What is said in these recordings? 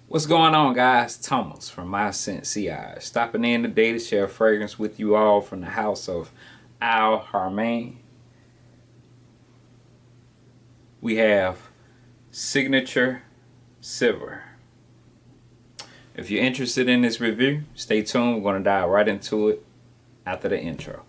What's going on, guys? Thomas from My Scent CI, stopping in today to share a fragrance with you all from the house of Al Harmain. We have Signature Silver. If you're interested in this review, stay tuned. We're going to dive right into it after the intro.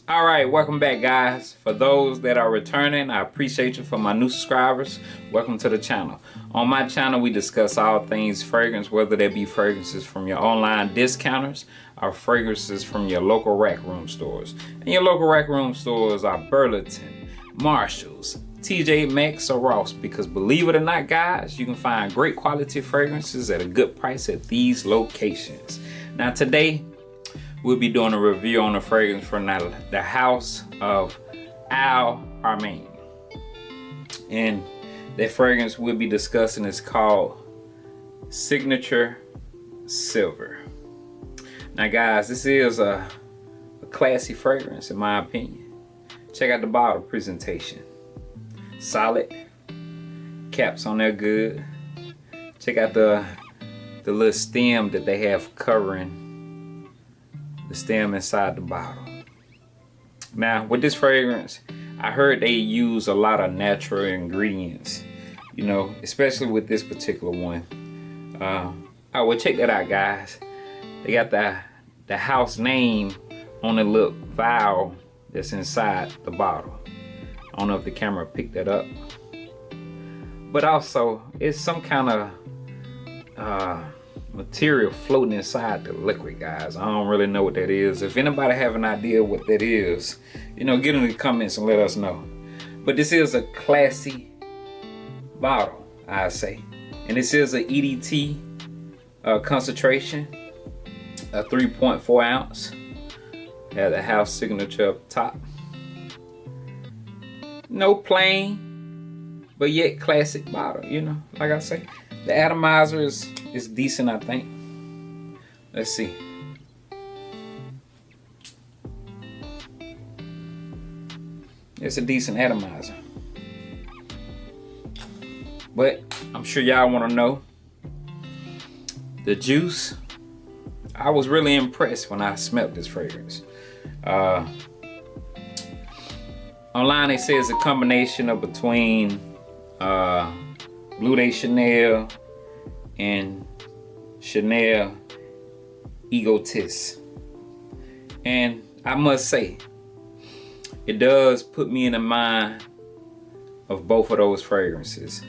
Alright, welcome back, guys. For those that are returning, I appreciate you. For my new subscribers, welcome to the channel. On my channel, we discuss all things fragrance, whether they be fragrances from your online discounters or fragrances from your local rack room stores. And your local rack room stores are Burlington, Marshalls, TJ Maxx, or Ross, because believe it or not, guys, you can find great quality fragrances at a good price at these locations. Now today, we'll be doing a review on a fragrance from the house of Al Harmain. And that fragrance we'll be discussing is called Signature Silver. Now guys, this is a classy fragrance in my opinion. Check out the bottle presentation. Solid. Caps on there good. Check out the little stem that they have covering the stem inside the bottle. Now with this fragrance, I heard they use a lot of natural ingredients, you know, especially with this particular one. Oh, well, check that out, guys. They got the house name on the little vial that's inside the bottle. I don't know if the camera picked that up, but also it's some kind of material floating inside the liquid, guys. I don't really know what that is. If anybody have an idea what that is, you know, get in the comments and let us know. But this is a classy bottle, I say, and this is an EDT concentration, a 3.4 ounce. Has the house signature up top. No plain, but yet classic bottle. You know, like I say, the atomizer is decent, I think. Let's see. It's a decent atomizer. But I'm sure y'all want to know the juice. I was really impressed when I smelled this fragrance. Online they say it's a combination of between Bleu de Chanel and Chanel EGOISTE. And I must say, it does put me in the mind of both of those fragrances,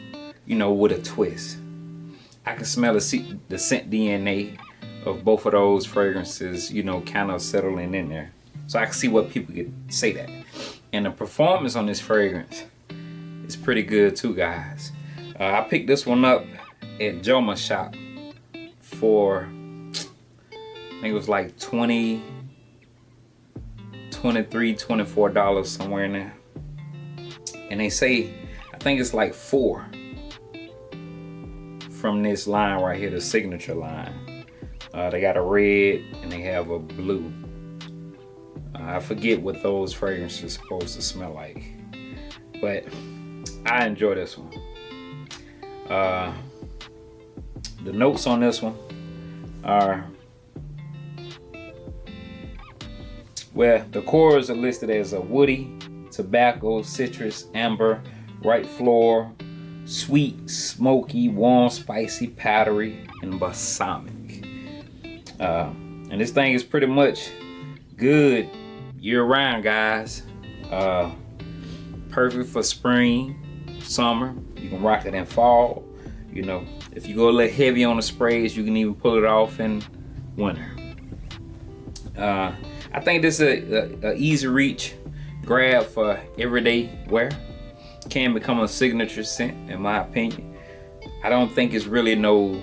you know, with a twist. I can smell the scent DNA of both of those fragrances, you know, kind of settling in there. So I can see what people could say that. And the performance on this fragrance is pretty good too, guys. I picked this one up at Joma Shop for, I think it was like $20, $23, $24 somewhere in there. And they say, I think it's like 4 from this line right here, the signature line. They got a red and they have a blue. I forget what those fragrances are supposed to smell like, but I enjoy this one. The notes on this one are, well, the cores are listed as a woody, tobacco, citrus, amber, white floral, sweet, smoky, warm, spicy, powdery, and balsamic. And this thing is pretty much good year-round, guys. Perfect for spring, summer. You can rock it in fall. You know, if you go a little heavy on the sprays, you can even pull it off in winter. I think this is a easy reach grab for everyday wear. Can become a signature scent, in my opinion. I don't think it's really no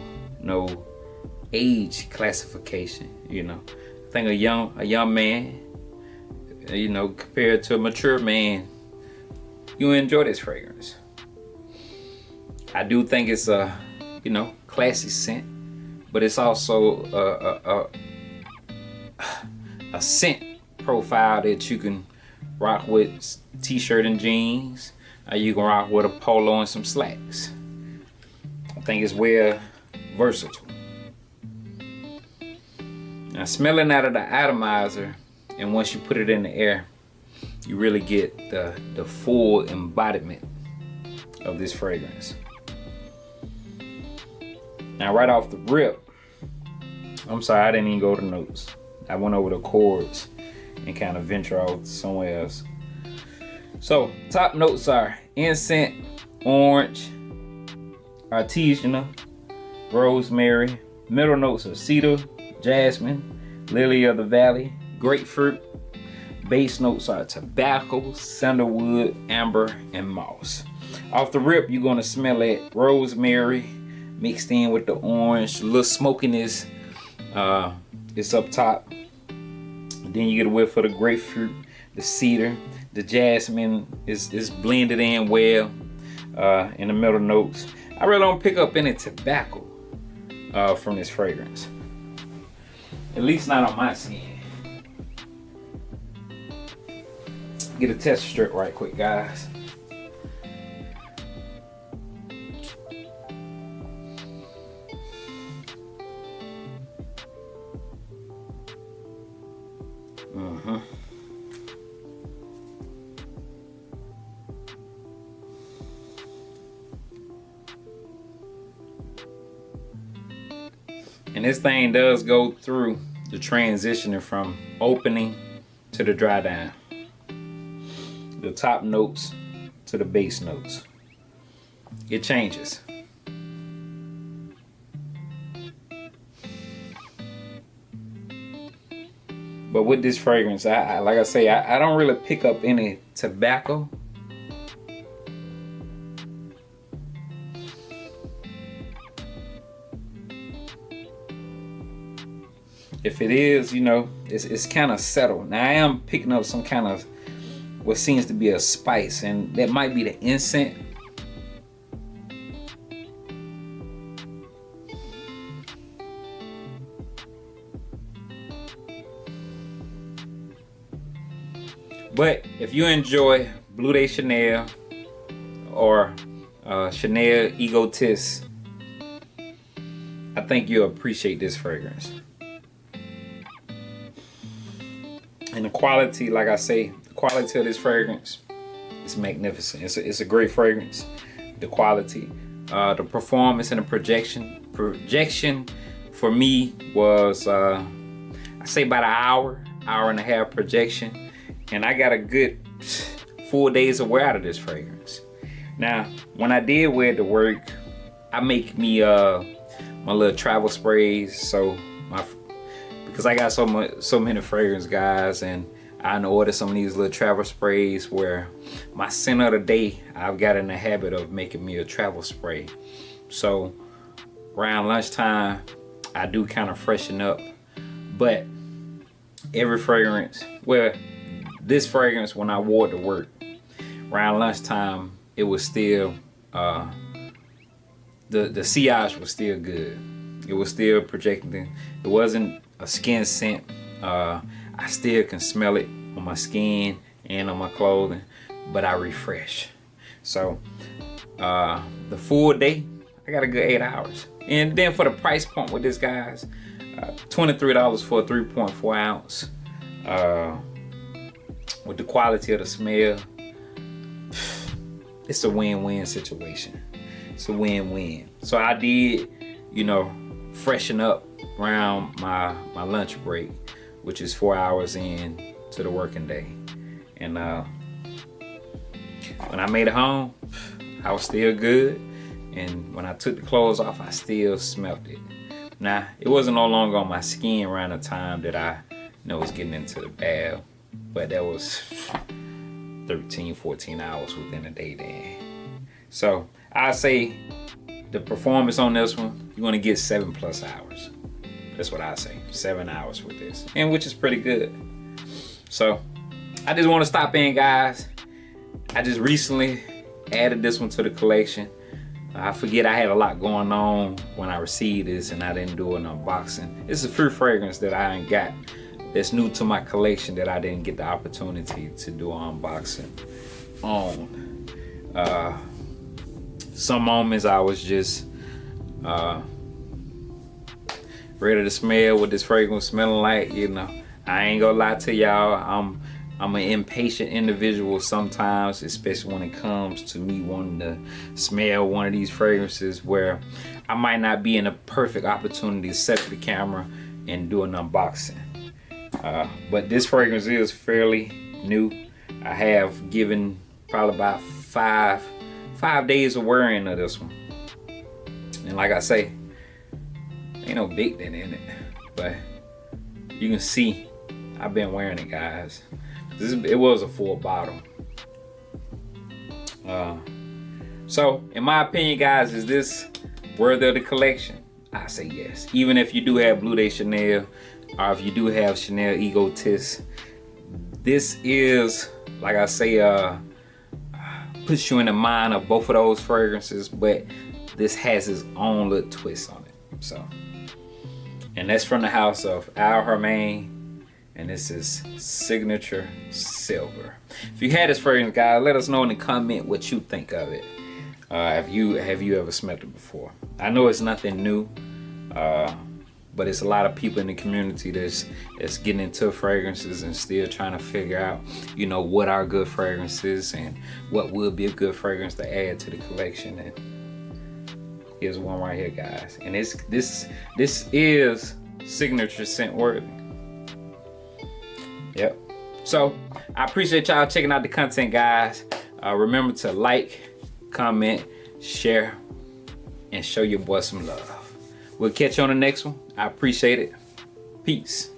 age classification. You know, I think a young man, you know, compared to a mature man, you enjoy this fragrance. I do think it's a, you know, classy scent, but it's also a scent profile that you can rock with t-shirt and jeans. You can rock with a polo and some slacks. I think it's well versatile. Now, smelling out of the atomizer, and once you put it in the air, you really get the full embodiment of this fragrance. Now, right off the rip, I'm sorry, I didn't even go to notes. I went over the chords and kind of venture off somewhere else. So, top notes are incense, orange, artisanal, rosemary. Middle notes are cedar, jasmine, lily of the valley, grapefruit. Base notes are tobacco, sandalwood, amber, and moss. Off the rip, you're gonna smell that rosemary mixed in with the orange. A little smokiness is up top. Then you get a whiff of the grapefruit, the cedar, the jasmine is blended in well in the middle notes. I really don't pick up any tobacco from this fragrance, at least not on my skin. Get a test strip right quick, guys. And this thing does go through the transitioning from opening to the dry down, the top notes to the base notes. It changes. But with this fragrance, I like I say, I don't really pick up any tobacco. If it is, you know, it's kind of settled. Now I am picking up some kind of what seems to be a spice, and that might be the incense. But if you enjoy Bleu de Chanel or Chanel EGOISTE, I think you'll appreciate this fragrance. And the quality, like I say, the quality of this fragrance is magnificent. It's a great fragrance. The quality, the performance, and the projection for me was, I say about an hour and a half projection. And I got a good 4 days of wear out of this fragrance. Now, when I did wear it to work, I make me my little travel sprays. So because I got so many fragrance, guys, and I ordered some of these little travel sprays where my scent of the day, I've got in the habit of making me a travel spray. So around lunchtime, I do kind of freshen up. But every fragrance, well, this fragrance, when I wore it to work, around lunchtime, it was still, the sillage was still good. It was still projecting. It wasn't a skin scent. I still can smell it on my skin and on my clothing, but I refresh. So the full day, I got a good 8 hours. And then for the price point with this, guys, $23 for a 3.4 ounce. With the quality of the smell, it's a win-win situation. It's a win-win. So I did, you know, freshen up around my lunch break, which is 4 hours in to the working day. And when I made it home, I was still good. And when I took the clothes off, I still smelled it. Now, it wasn't no longer on my skin around the time that I was getting into the bath. But that was 13, 14 hours within a day then. So I say the performance on this one, you're gonna get 7+ hours. That's what I say, 7 hours with this, and which is pretty good. So I just want to stop in, guys. I just recently added this one to the collection. I forget I had a lot going on when I received this and I didn't do an unboxing. It's a free fragrance that I ain't got that's new to my collection that I didn't get the opportunity to do unboxing on. Some moments I was just ready to smell what this fragrance smelling like. You know, I ain't gonna lie to y'all, I'm an impatient individual sometimes, especially when it comes to me wanting to smell one of these fragrances, where I might not be in a perfect opportunity to set up the camera and do an unboxing. But this fragrance is fairly new. I have given probably about five days of wearing of this one. And like I say, ain't no big thing in it, but you can see I've been wearing it, guys. It was a full bottle. So in my opinion, guys, is this worthy of the collection? I say yes. Even if you do have Bleu de Chanel, or if you do have Chanel EGOISTE, this is, like I say, puts you in the mind of both of those fragrances, but this has its own little twist on it. So, and that's from the house of Al Hermain, and this is Signature Silver. If you had this fragrance, guys, let us know in the comment what you think of it. Have you ever smelled it before? I know it's nothing new, but it's a lot of people in the community that's getting into fragrances and still trying to figure out, you know, what are good fragrances and what would be a good fragrance to add to the collection. And here's one right here, guys. And this is signature scent worthy. Yep. So I appreciate y'all checking out the content, guys. Remember to like, comment, share, and show your boy some love. We'll catch you on the next one. I appreciate it. Peace.